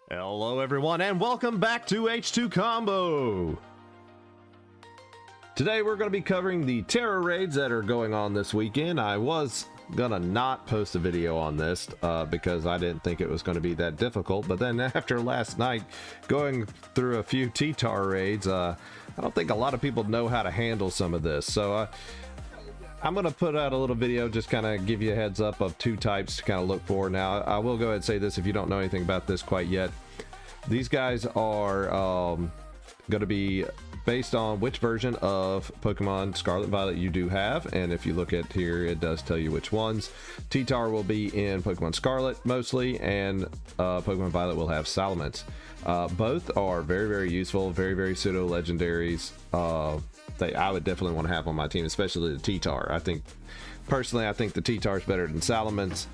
Hello everyone and welcome back to H2 Combo. Today we're going to be covering the Tera Raids that are going on this weekend. I was gonna not post a video on this because I didn't think it was going to be that difficult, but then after last night going through a few Tera Raids, I don't think a lot of people know how to handle some of this. So I'm going to put out a little video, just kind of give you a heads up of two types to kind of look for. Now, I will go ahead and say this if you don't know anything about this quite yet. These guys are going to be based on which version of Pokemon Scarlet Violet you do have. And if you look at here, it does tell you which ones. T-Tar will be in Pokemon Scarlet mostly, and Pokemon Violet will have Salamence. Both are very, very useful, very, very pseudo-legendaries. I would definitely want to have on my team, especially the T-Tar. Personally, I think the T-Tar is better than Salamence,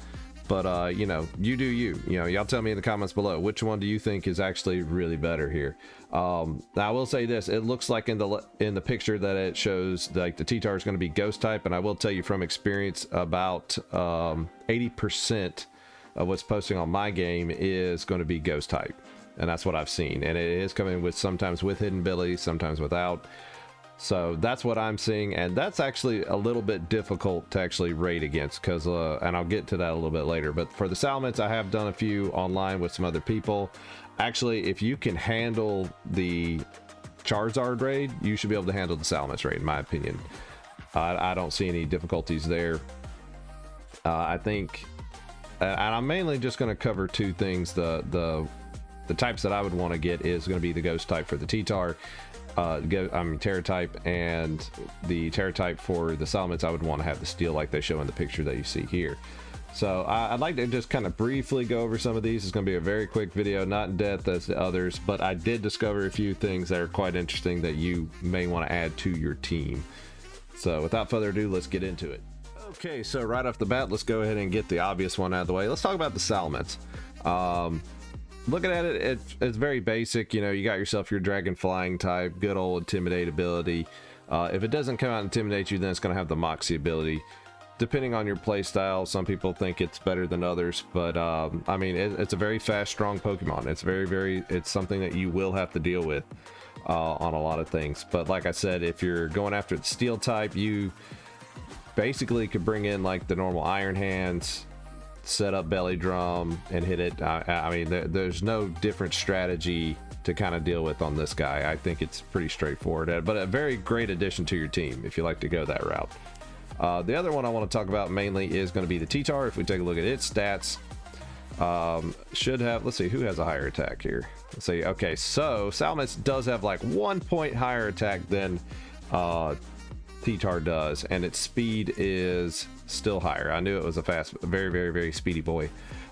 but you know, you do you. You know, y'all tell me in the comments below, which one do you think is actually really better here? Now I will say this, it looks like in the picture that it shows like the T-Tar is going to be ghost type, and I will tell you from experience about 80% of what's posting on my game is going to be ghost type, and that's what I've seen, and it is coming with sometimes with hidden abilities, sometimes without. So that's what I'm seeing, and that's actually a little bit difficult to actually raid against, because and I'll get to that a little bit later. But for the Salamence, I have done a few online with some other people. Actually, if you can handle the Charizard raid, you should be able to handle the Salamence raid, in my opinion. I don't see any difficulties there. I think, and I'm mainly just going to cover two things. The types that I would want to get is going to be the ghost type for the T-Tar. Tera type, and the Tera type for the Salamence, I would want to have the steel like they show in the picture that you see here. So I'd like to just kind of briefly go over some of these. It's going to be a very quick video, not in depth as the others, but I did discover a few things that are quite interesting that you may want to add to your team. So without further ado, let's get into it. Okay, so right off the bat, let's go ahead and get the obvious one out of the way. Let's talk about the Salamence. Looking at it, it's very basic. You know, you got yourself your dragon flying type, good old intimidate ability. If it doesn't come out and intimidate you, then it's going to have the moxie ability. Depending on your play style, some people think it's better than others, but I mean, it's a very fast, strong Pokemon. It's it's something that you will have to deal with on a lot of things. But like I said, if you're going after the steel type, you basically could bring in like the normal Iron Hands, set up belly drum and hit it. I mean, there's no different strategy to kind of deal with on this guy. I think it's pretty straightforward, but a very great addition to your team if you like to go that route. The other one I want to talk about mainly is going to be the T-Tar. If we take a look at its stats, should have, let's see, who has a higher attack here? Let's see. Okay, so Salamence does have like 1 point higher attack than T-Tar does, and its speed is still higher. I knew it was a fast, very, very, very speedy boy.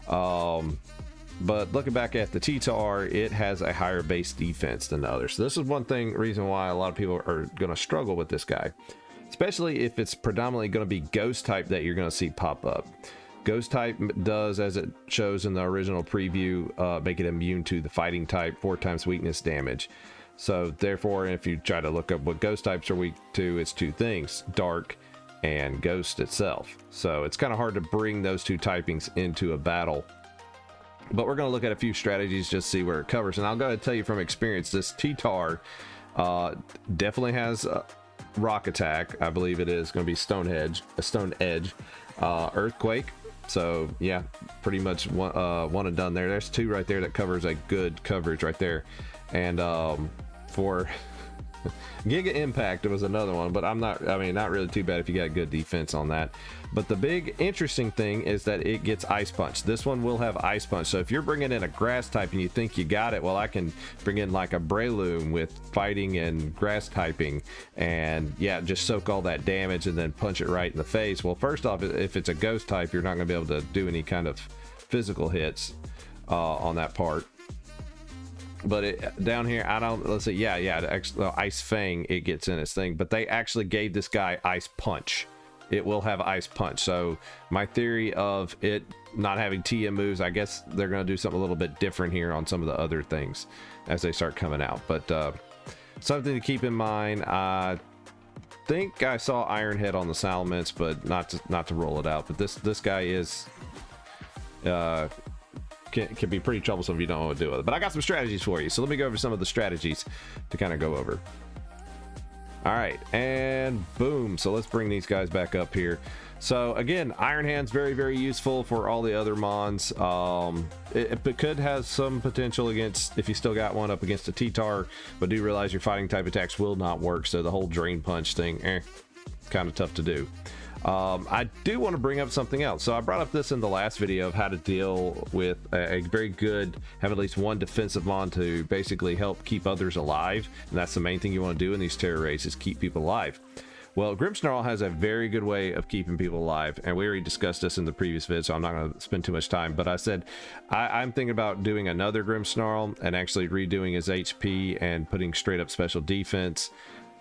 But looking back at the T-Tar, it has a higher base defense than the others. So this is one reason why a lot of people are going to struggle with this guy, especially if it's predominantly going to be ghost type that you're going to see pop up. Ghost type does, as it shows in the original preview, make it immune to the fighting type, 4 times weakness damage. So therefore, if you try to look up what ghost types are weak to, it's 2 things: dark and ghost itself. So it's kind of hard to bring those 2 typings into a battle. But we're going to look at a few strategies, just see where it covers. And I'll go ahead and tell you from experience, this T-Tar definitely has rock attack. I believe it is going to be Stone Edge, Earthquake. So yeah, pretty much one and done there. There's 2 right there that covers a good coverage right there. And for Giga Impact, it was another one, but not really too bad if you got good defense on that. But the big interesting thing is that it gets Ice Punch. This one will have Ice Punch. So if you're bringing in a grass type and you think you got it, well, I can bring in like a Breloom with fighting and grass typing, and yeah, just soak all that damage and then punch it right in the face. Well, first off, if it's a ghost type, you're not going to be able to do any kind of physical hits on that part. But down here, let's see, the Ice Fang, it gets in its thing, but they actually gave this guy Ice Punch. It will have Ice Punch. So my theory of it not having TM moves, I guess they're going to do something a little bit different here on some of the other things as they start coming out. But something to keep in mind. I think I saw Iron Head on the Salamence, but not to roll it out. But this guy is can be pretty troublesome if you don't know what to do with it. But I got some strategies for you, so let me go over some of the strategies to kind of go over. All right, and boom. So let's bring these guys back up here. So again, Iron Hand's very, very useful for all the other mons. It could have some potential against, if you still got one up against a T-Tar, but do realize your fighting type attacks will not work. So the whole Drain Punch thing, kind of tough to do. I do want to bring up something else. So I brought up this in the last video of how to deal with a very good, have at least one defensive mon to basically help keep others alive. And that's the main thing you want to do in these Tera Raids, is keep people alive. Well, Grimmsnarl has a very good way of keeping people alive, and we already discussed this in the previous vid, so I'm not going to spend too much time, but I said I'm thinking about doing another Grimmsnarl and actually redoing his HP and putting straight up special defense,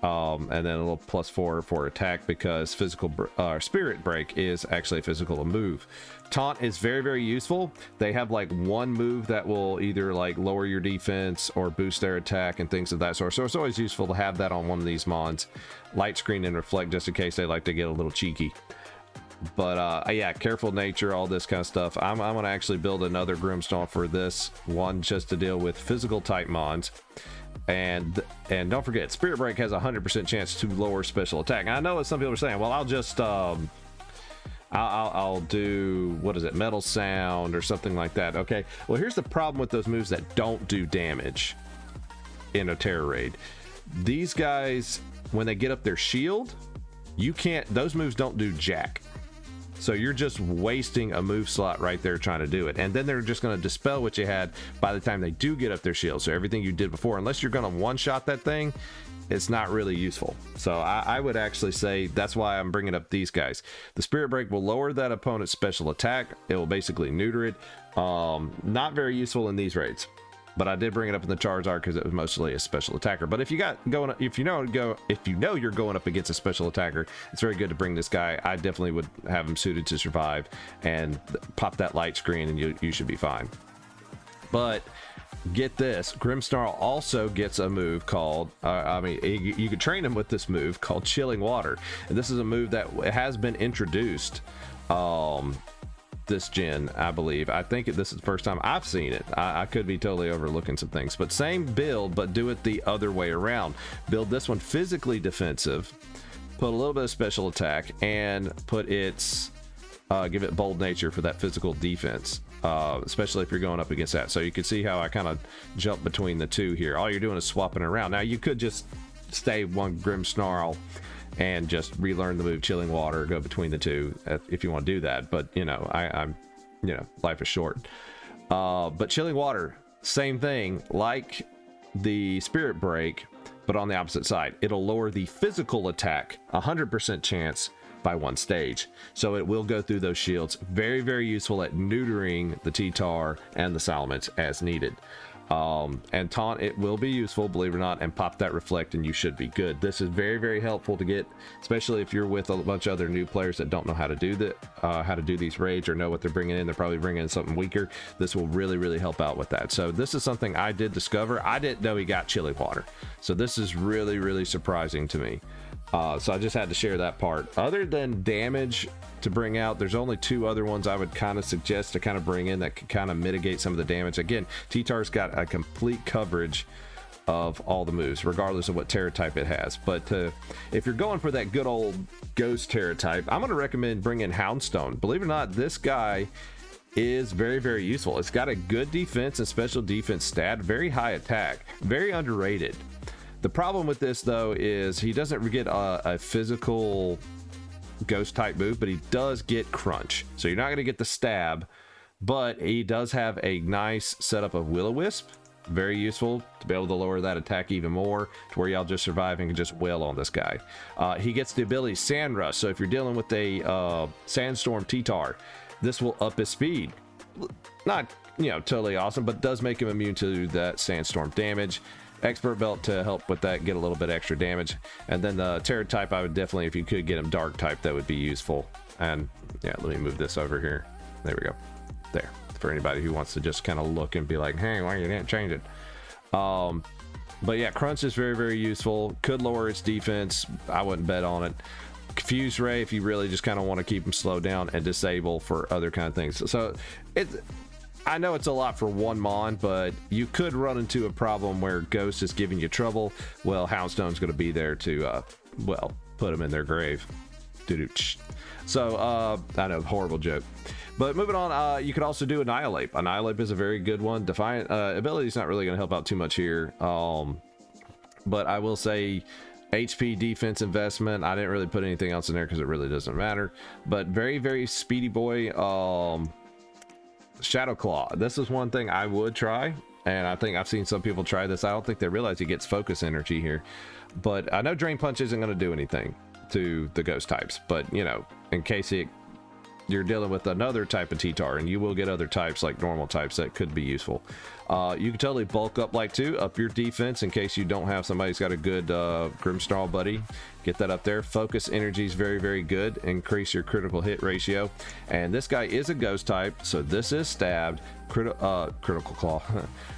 and then a little +4 for attack, because Spirit Break is actually a physical move. Taunt is very, very useful. They have like one move that will either like lower your defense or boost their attack and things of that sort. So it's always useful to have that on one of these mons. Light Screen and Reflect, just in case they like to get a little cheeky. But yeah, Careful Nature, all this kind of stuff. I'm going to actually build another Grimmsnarl for this one, just to deal with physical type mons. And don't forget, Spirit Break has a 100% chance to lower special attack. And I know what some people are saying, well, I'll just I'll do, what is it, Metal Sound or something like that. Okay, well, here's the problem with those moves that don't do damage in a Tera Raid. These guys, when they get up their shield, you can't, those moves don't do jack. So you're just wasting a move slot right there trying to do it. And then they're just going to dispel what you had by the time they do get up their shield. So everything you did before, unless you're going to one-shot that thing, it's not really useful. So I would actually say that's why I'm bringing up these guys. The Spirit Break will lower that opponent's special attack. It will basically neuter it. Not very useful in these raids, but I did bring it up in the Charizard because it was mostly a special attacker. But if you know you're going up against a special attacker, it's very good to bring this guy. I definitely would have him suited to survive and pop that light screen, and you should be fine. But get this, Grimmsnarl also gets a move called, you could train him with this move called Chilling Water. And this is a move that has been introduced this gen, I believe. I think this is the first time I've seen it. I could be totally overlooking some things, but same build, but do it the other way around. Build this one physically defensive, put a little bit of special attack, and put its give it Bold Nature for that physical defense, especially if you're going up against that. So you can see how I kind of jump between the two here. All you're doing is swapping around. Now you could just stay one Grimmsnarl and just relearn the move Chilling Water, go between the two if you want to do that. But I'm life is short. But Chilling Water, same thing, like the Spirit Break, but on the opposite side. It'll lower the physical attack 100% chance by one stage, so it will go through those shields. Very, very useful at neutering the T-Tar and the Salamence as needed. And Taunt, it will be useful, believe it or not, and pop that Reflect and you should be good. This is very, very helpful to get, especially if you're with a bunch of other new players that don't know how to do these raids or know what they're bringing in. They're probably bringing in something weaker. This will really, really help out with that. So this is something I did discover. I didn't know he got Chilling Water, so this is really, really surprising to me. So I just had to share that part. Other than damage to bring out, there's only two other ones I would kind of suggest to kind of bring in that could kind of mitigate some of the damage. Again, T-Tar's got a complete coverage of all the moves, regardless of what Tera type it has. But if you're going for that good old Ghost Tera type, I'm going to recommend bringing Houndstone. Believe it or not, this guy is very, very useful. It's got a good defense and special defense stat, very high attack, very underrated. The problem with this, though, is he doesn't get a physical ghost type move, but he does get Crunch. So you're not going to get the stab, but he does have a nice setup of Will-O-Wisp. Very useful to be able to lower that attack even more to where y'all just survive and can just wail on this guy. He gets the ability Sand Rush. So if you're dealing with a Sandstorm T-Tar, this will up his speed. Not, totally awesome, but does make him immune to that Sandstorm damage. Expert Belt to help with that, get a little bit extra damage. And then the Tera type, I would definitely, if you could get him Dark type, that would be useful. And yeah, let me move this over here. There we go. There. For anybody who wants to just kind of look and be like, hey, why you didn't change it? But yeah, Crunch is very, very useful. Could lower its defense. I wouldn't bet on it. Confuse Ray, if you really just kind of want to keep him slowed down, and Disable for other kind of things. So I know it's a lot for one mon, but you could run into a problem where Ghost is giving you trouble. Well, Houndstone's going to be there to, well, put them in their grave. So, I know, horrible joke. But moving on, you could also do Annihilate. Annihilate is a very good one. Defiant ability is not really going to help out too much here. But I will say HP, defense, investment. I didn't really put anything else in there because it really doesn't matter. But very, very speedy boy. Shadow Claw. This is one thing I would try, and I think I've seen some people try this. I don't think they realize he gets focus energy here, but I know Drain Punch isn't going to do anything to the ghost types, but you know, in case you're dealing with another type of T-Tar, and you will get other types like normal types that could be useful. You can totally bulk up like 2, up your defense in case you don't have somebody who's got a good Grimmsnarl buddy. Get that up there. Focus energy is very, very good. Increase your critical hit ratio. And this guy is a ghost type, so this is stabbed. Critical Claw.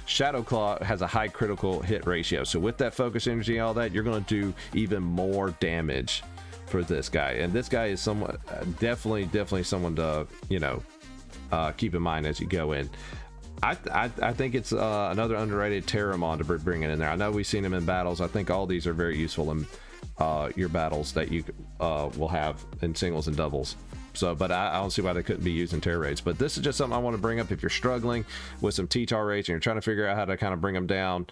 Shadow Claw has a high critical hit ratio. So with that focus energy and all that, you're going to do even more damage for this guy. And this guy is somewhat definitely someone to, you know, keep in mind as you go in. I think it's another underrated Terramon to bring in there. I know we've seen him in battles. I think all these are very useful in your battles that you will have in singles and doubles. So, but I don't see why they couldn't be used in Tera Raids. But this is just something I want to bring up. If you're struggling with some T-Tar raids and you're trying to figure out how to kind of bring them down,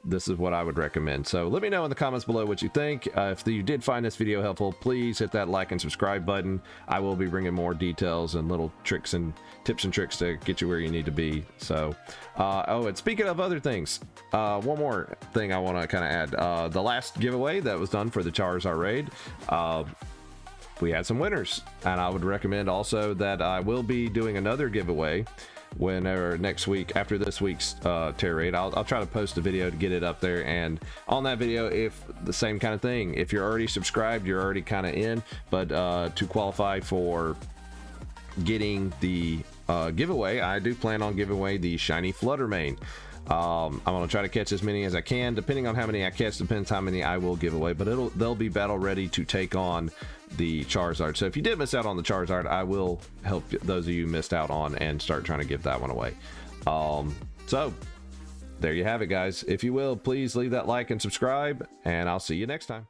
this is what I would recommend. So let me know in the comments below what you think. If you did find this video helpful, please hit that like and subscribe button. I will be bringing more details and little tricks and tips and tricks to get you where you need to be. So, oh, and speaking of other things, one more thing I want to kind of add. The last giveaway that was done for the Charizard raid, we had some winners, and I would recommend also that I will be doing another giveaway whenever next week after this week's Tera Raid. I'll try to post a video to get it up there, and on that video, if the same kind of thing, if you're already subscribed, you're already kind of in, but to qualify for getting the giveaway, I do plan on giving away the shiny Fluttermane. I'm gonna try to catch as many as I can. Depending on how many I catch, depends how many I will give away, but they'll be battle ready to take on the Charizard. So if you did miss out on the Charizard, I will help those of you missed out on and start trying to give that one away. So there you have it, guys. If you will, please leave that like and subscribe, and I'll see you next time.